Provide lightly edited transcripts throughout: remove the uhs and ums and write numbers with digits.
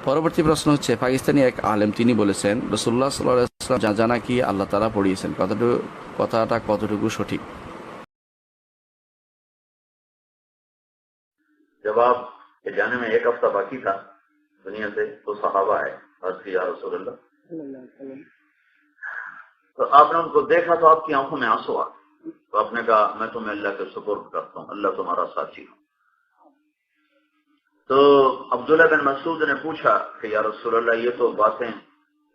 পরবর্তী প্রশ্ন হচ্ছে, পাকিস্তানি এক আলেম তিনি বলেছেন রাসূলুল্লাহ সাল্লাল্লাহু আলাইহি ওয়াসাল্লাম জানাজা নাকি আল্লাহ তাআলা পড়িয়েছেন, কথাটা কতটুকু সঠিক? जब आप के जाने में एक हफ्ता बाकी था दुनिया से, तो सहाबा है अर्ज़ किया रसूलुल्लाह, तो आपने उनको देखा तो आपकी आंखों में आंसू आ गए, तो आपने कहा मैं तुम्हें अल्लाह के सुपुर्द करता हूँ, अल्लाह तुम्हारा साथी हो। तो अब्दुल्ला बिन मसूद ने पूछा कि या रसूलल्लाह, ये तो बातें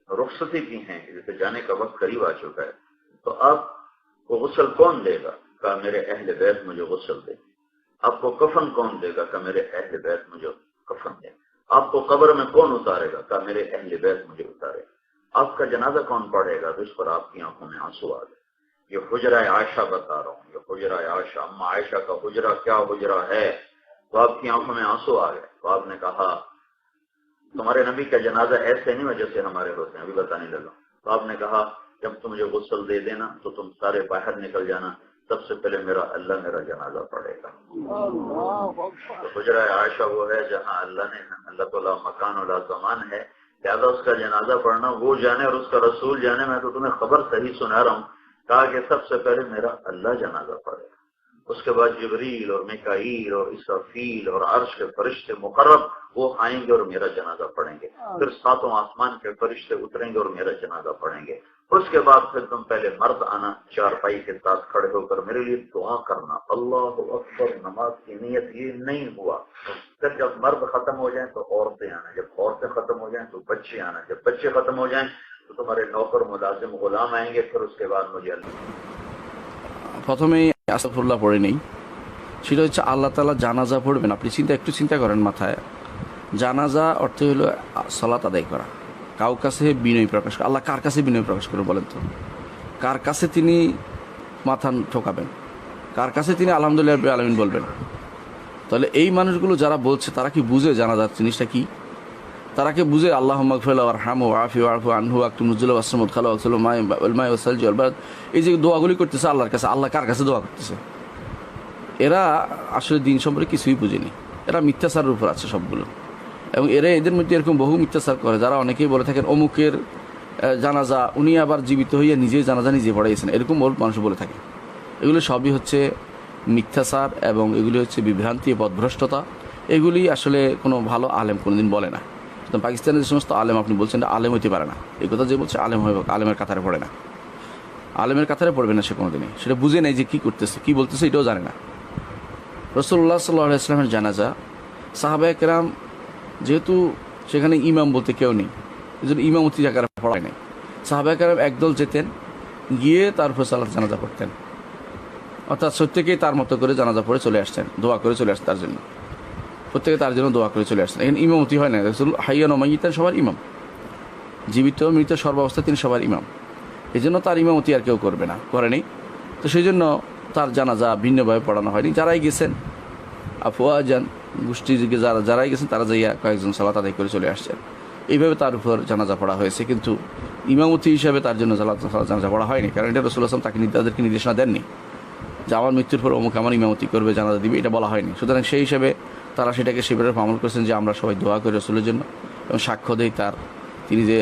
रुखसती की हैं, जैसे जाने का वक्त करीब आ चुका है, तो आपको गुस्ल कौन देगा? कहा मेरे अहले बैत मुझे गुस्ल दे। आपको कफन कौन देगा? कहा मेरे अहले बैत मुझे कफन दे। आपको कब्र में कौन उतारेगा? कहा मेरे अहले बैत मुझे उतारे। आपका जनाजा कौन पढ़ेगा? तो इस पर आपकी आंखों में आंसू आ गए। ये हुजरा आयशा बता रहा हूँ, ये हुजरा आयशा, अम्मा आयशा का हुजरा क्या हुजरा है। तो आपकी आंखों में आंसू आ गए। तो आपने कहा तुम्हारे नबी का जनाजा ऐसे नहीं है जैसे हमारे होते हैं, अभी बताने लगा। तो आपने कहा जब तुम मुझे गुस्ल दे देना तो तुम सारे बाहर निकल जाना, सबसे पहले मेरा अल्लाह मेरा जनाजा पढ़ेगा। तो हुजरा आयशा वो है जहाँ अल्लाह ताला मकान और ज़मान है, लिहाजा उसका जनाजा पढ़ना वो जाने और उसका रसूल जाने। मैं तो तुम्हें खबर सही सुना रहा हूँ। कहा कि सबसे पहले मेरा अल्लाह जनाजा पढ़ेगा, उसके बाद जिब्रील और मिकाईल और इसराफील और अर्श के फरिश्ते मुकर्रब वो आएंगे और मेरा जनाजा पढ़ेंगे। फिर सातों आसमान के फरिश्ते उतरेंगे और मेरा जनाजा पढ़ेंगे। उसके बाद फिर तुम पहले मर्द आना, चारपाई के साथ खड़े होकर मेरे लिए दुआ करना, अल्लाह अकबर। नमाज की नियत ये नहीं हुआ। फिर जब मर्द खत्म हो जाएं तो औरतें आना, जब औरतें खत्म हो जाएं तो बच्चे आना, जब बच्चे खत्म हो जाएं तो तुम्हारे नौकर मुलाजिम गुलाम आएंगे। फिर उसके बाद मुझे প্রথমেই আস্তাগফিরুল্লাহ পড়ে নেই। সেটা হচ্ছে আল্লাহ তাআলা জানাজা পড়বেন। আপনি একটু চিন্তা করেন মাথায়, জানাজা অর্থ হলো সালাত আদায় করা, কার কাছে বিনয় প্রকাশ করা। আল্লাহ কার কাছে বিনয় প্রকাশ করবেন বলেন তো? কার কাছে তিনি মাথা ঠোকাবেন? কার কাছে তিনি আলহামদুলিল্লাহ রাব্বিল আলামিন বলবেন? তাহলে এই মানুষগুলো যারা বলছে তারা কি বুঝে জানাজার জিনিসটা কি? তারা কি বুঝে আল্লাহুম্মা গফির লাহু ওয়ারহামহু ওয়াআফি ওয়া'ফু আনহু ওয়াকতুম নুজুলাহু ওয়াসসমুদ খালা ওয়াসসালামু আল মা'i ওয়াসসালজি ওয়াল বারদ, এই যে দোয়াগুলি করতেছে আল্লাহর কাছে, আল্লাহ কার কাছে দোয়া করতেছে? এরা আসলে দিন সম্পর্কে কিছুই বুঝেনি। এরা মিথ্যাচারের উপর আছে সবগুলো। এবং এদের মধ্যে এরকম বহু মিথ্যাচার করে, যারা অনেকেই বলে থাকেন অমুকের জানাজা উনি আবার জীবিত হইয়া নিজেই জানাজা নিজে পড়াইয়েছেন, এরকম বহুত মানুষ বলে থাকে। এগুলো সবই হচ্ছে মিথ্যাচার এবং এগুলি হচ্ছে বিভ্রান্তি, পথভ্রষ্টতা। এগুলি আসলে কোনো ভালো আলেম কোনোদিন বলে না। পাকিস্তানের যে সমস্ত আলেম আপনি বলছেন আলেম হইতে পারে না, এই কথা যে বলছে আলেম হবে, আলেমের কাতারে পড়ে না, আলেমের কাতারে পড়বে না সে কোনোদিনই। সেটা বুঝে নেই যে কী করতেছে, কী বলতেছে, এটাও জানে না। রাসূলুল্লাহ সাল্লাল্লাহু আলাইহি ওয়াসাল্লামের জানাজা সাহাবায়ে কেরাম, যেহেতু সেখানে ইমাম বলতে কেউ নেই, এই জন্য ইমামতি জায়গায় পড়ায় নাই। সাহাবায়ে কেরাম একদল যেতেন, গিয়ে তারপর সালাত জানাজা পড়তেন, অর্থাৎ প্রত্যেকেই তার মতো করে জানাজা পড়ে চলে আসতেন, দোয়া করে চলে আসতেন তার জন্য, প্রত্যেকে তার জন্য দোয়া করে চলে আসতেন। এখানে ইমামতি হয় না। রাসূল হাইয়ান ও মাইয়িতান সবার ইমাম, জীবিত মৃত সর্বাবস্থায় তিনি সবার ইমাম। এই জন্য তার ইমামতি আর কেউ করবে না, করেনি। তো সেই জন্য তার জানাজা ভিন্নভাবে পড়ানো হয়নি। যারাই গেছেন আফওয়াজান গোষ্ঠী যারাই গেছেন তারা যাইয়া কয়েকজন সালাত আদায় করে চলে আসছেন, এইভাবে তার উপর জানাজা পড়া হয়েছে। কিন্তু ইমামতি হিসাবে তার জন্য জানাজা পড়া হয়নি, কারণ এটা রাসূলুল্লাহ সাল্লাল্লাহু আলাইহি ওয়াসাল্লাম তাদেরকে নির্দেশনা দেননি যে আমার মৃত্যুর পর অমুক আমার ইমামতি করবে, জানাজা দিবে, এটা বলা হয়নি। সুতরাং সেই হিসাবে তারা সেটাকে সেভাবে আমল করেছেন যে আমরা সবাই দোয়া করি রাসূলের জন্য এবং সাক্ষ্য দেই তার, তিনি যে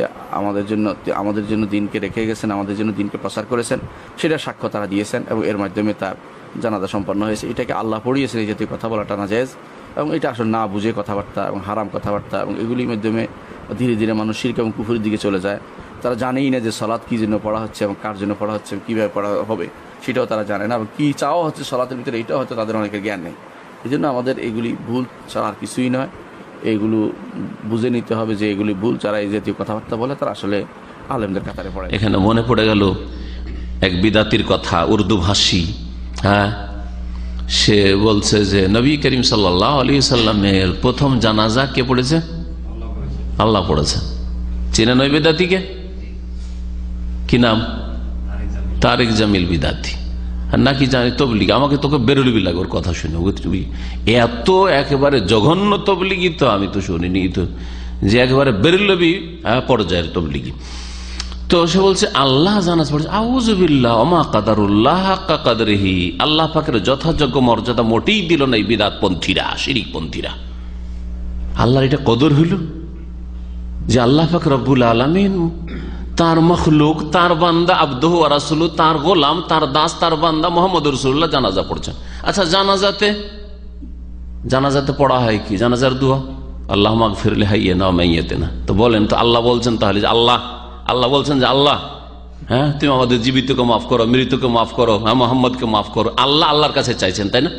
আমাদের জন্য দিনকে রেখে গেছেন, আমাদের জন্য দিনকে প্রচার করেছেন, সেটা সাক্ষ্য তারা দিয়েছেন এবং এর মাধ্যমে তার জানাজা সম্পন্ন হয়েছে। এটাকে আল্লাহ পড়িয়েছেন, এই জাতীয় কথা বলাটা নাজায়েজ এবং এটা আসলে না বুঝে কথাবার্তা এবং হারাম কথাবার্তা, এবং এগুলির মাধ্যমে ধীরে ধীরে মানুষ শিরক এবং কুফরের দিকে চলে যায়। তারা জানেই না যে সালাত কী জন্য পড়া হচ্ছে এবং কার জন্য পড়া হচ্ছে, কীভাবে পড়া হবে সেটাও তারা জানে না, এবং কী চাওয়া হচ্ছে সালাতের ভিতরে এটাও হয়তো তাদের অনেকের জ্ঞান নেই। এই জন্য আমাদের এগুলি ভুল ছাড়া আর কিছুই নয়। এগুলো বুঝে নিতে হবে যে এগুলি ভুল। যারা এই জাতীয় কথাবার্তা বলে তারা আসলে আলেমদের কাতারে পড়ে। এখানে মনে পড়ে গেল এক বিদাতির কথা, উর্দু ভাষী। হ্যাঁ, সে বলছে যে নবী করিম সাল্লাল্লাহু আলাইহি সাল্লামের প্রথম জানাজা কে পড়েছে? আল্লাহ পড়েছে। চেনেন ওই বিদাতিকে? কি নাম? তারেক জামিল বিদাতি। নাকি জানি তবলিগ, আমাকে তোকে বেরোলিবি লাগে ওর কথা শুনে। এত একেবারে জঘন্য তবলিগি তো আমি তো শুনিনি, তো যে একেবারে বেরোলিবি পর্যায়ের তবলিগি। তো সে বলছে আল্লাহ জানাজ পড়েছে, আউযুবিল্লাহ ওমা কাদারুল্লাহ হাক্কা কাদরিহি, আল্লাহ পাকের যথাযোগ্য মর্যাদা মোটেই দিল না এই বিদাতপন্থীরা, শিরিকপন্থীরা। আল্লাহর এটা কদর হইল? যে আল্লাহ পাক রব্বুল আলামিন তার মখলুক, তার বান্দা আব্দুহু ওয়া রাসূলুহু, তার গোলাম, তার দাস, তার বান্দা মুহাম্মদ রাসূলুল্লাহ জানাজা পড়ছেন। আচ্ছা, জানাজাতে পড়া হয় কি? জানাজার দোয়া, আল্লাহুম্মা গফির লিহাইয়িনা ওয়া মাইয়িতিনা। তো বলেন তো, আল্লাহ বলছেন তাহলে যে আল্লাহ বলছেন যে আল্লাহ, হ্যাঁ তুমি আমাদের জীবিতকে মাফ করো, মৃতকে মাফ করো, হ্যাঁ মোহাম্মদকে মাফ করো। আল্লাহর কাছে চাইছেন, তাই না?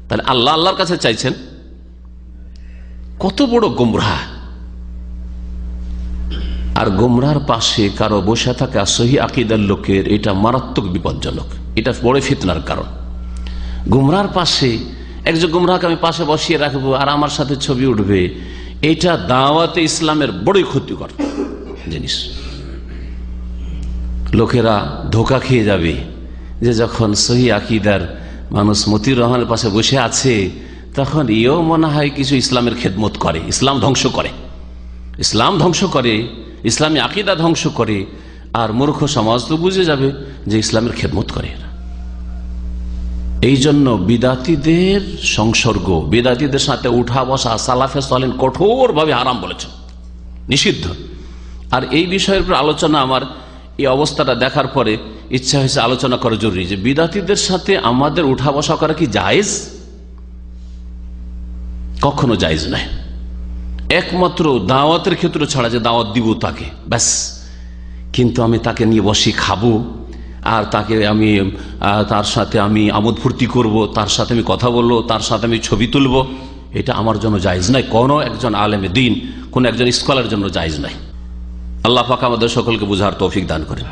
তাহলে আল্লাহর কাছে চাইছেন। কত বড় গোমরাহ! আর গোমরার পাশে কারো বসে থাকা সহি আকীদার লোকের এটা মারাত্মক বিপজ্জনক, এটা বড় ফিতনার কারণ। গোমরার পাশে একজন গোমরাহকে আমি পাশে বসিয়ে রাখবো আর আমার সাথে ছবি উঠবে, এটা দাওয়াতে ইসলামের বড়ই ক্ষতিকর জিনিস। লোকেরা ধোঁকা খেয়ে যাবে যে যখন সহি আকীদার মানুষ মতিউর রহমানের পাশে বসে আছে, তখন এও মনে হয় কিছু ইসলামের খেদমত করে, ইসলাম ধ্বংস করে, ইসলামী আকীদা ধ্বংস করে। আর মূর্খ সমাজ তো বুঝে যাবে যে ইসলামের খেদমত করে। এই জন্য বিদাতীদের সংসর্গ, বিদাতীদের সাথে উঠা বসা সালাফে সালেহিন কঠোরভাবে হারাম বলেছেন, নিষিদ্ধ। আর এই বিষয়ের উপর আলোচনা, আমার এই অবস্থাটা দেখার পরে ইচ্ছা হয়েছে আলোচনা করা জরুরি যে বিদাতীদের সাথে আমাদের উঠা বসা করা কি জায়েজ? কখনো জায়েজ নাই। একমাত্র দাওয়াতের ক্ষেত্রে ছাড়া, যে দাওয়াত দিব তাকে ব্যাস, কিন্তু আমি তাকে নিয়ে বসি খাবো আর তার সাথে আমি আমোদ ফুর্তি করবো, তার সাথে আমি কথা বলবো, তার সাথে আমি ছবি তুলবো, এটা আমার জন্য জায়েজ নাই। কোনো একজন আলেমে দ্বীন, কোন একজন স্কলার জন্য জায়েজ নাই। আল্লাহ পাক আমাদের সকলকে বুঝার তৌফিক দান করেন।